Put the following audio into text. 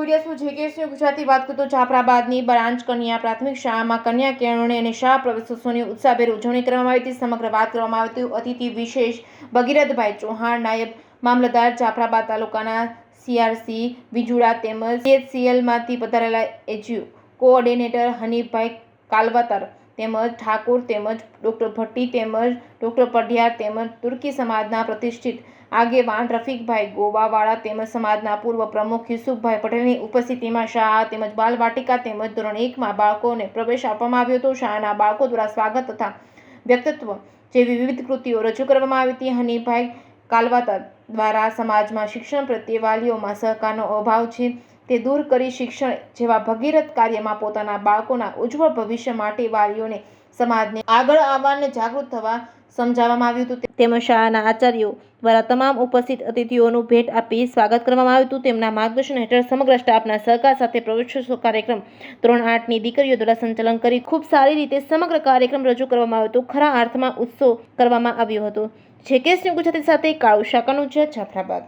Video જેકેએસની Gujarati વાત કરતો જાફરાબાદની branch કન્યા પ્રાથમિક શાળામાં કન્યા કેળવણી અને શાળા પ્રવેશોત્સવની ઉત્સાહભેર ઉજવણી કરવામાં આવી હતી। સમગ્ર વાત કરવામાં આવી હતી અતિથિ વિશેષ ભગીરથભાઈ ચૌહાણ, નાયબ મામલતદાર જાફરાબાદ તાલુકાના CRC વિજુડા તેમજ CHCLમાંથી પધારેલા એજ્યુ કોઓર્ડિનેટર હનીફભાઈ કાલવાતર તેમજ ઠાકોર તેમજ ડૉક્ટર ભટ્ટી તેમજ ડૉક્ટર પઢિયાર તેમજ તુર્કી સમાજના પ્રતિષ્ઠિત આગેવાન રફીકભાઈ ગોવાવાળા તેમજ સમાજના પૂર્વ પ્રમુખ યુસુફભાઈ પટેલની ઉપસ્થિતિમાં શાળા તેમજ બાલવાટિકા તેમજ ધોરણ 1માં બાળકોને પ્રવેશ આપવામાં આવ્યો હતો। શાળાના બાળકો દ્વારા સ્વાગત તથા વ્યક્તિત્વ જેવી વિવિધ કૃતિઓ રજૂ કરવામાં આવી હતી। હનીફભાઈ કાલવાતર દ્વારા સમાજમાં શિક્ષણ પ્રત્યે વાલીઓમાં સહકારનો અભાવ છે તે દૂર કરી શિક્ષણ જેવા ભગીરથ કાર્યમાં પોતાના બાળકોના ઉજ્જવળ ભવિષ્ય માટે વાલીઓને સમાજને આગળ આવવા અને જાગૃત થવા સમજાવવામાં આવ્યું હતું। તેમજ શાળાના આચાર્યો દ્વારા તમામ ઉપસ્થિત અતિથિઓનું ભેટ આપી સ્વાગત કરવામાં આવ્યું હતું। તેમના માર્ગદર્શન હેઠળ સમગ્ર સ્ટાફના સહકાર સાથે પ્રવેશોત્સવ કાર્યક્રમ ધોરણ 8ની દીકરીઓ દ્વારા સંચાલન કરી ખૂબ સારી રીતે સમગ્ર કાર્યક્રમ રજૂ કરવામાં આવ્યો હતો। ખરા અર્થમાં ઉત્સવ કરવામાં આવ્યો હતો। જેકેએસની ગુજરાતી સાથે કાળુ શાકાનુજા, જાફરાબાદ।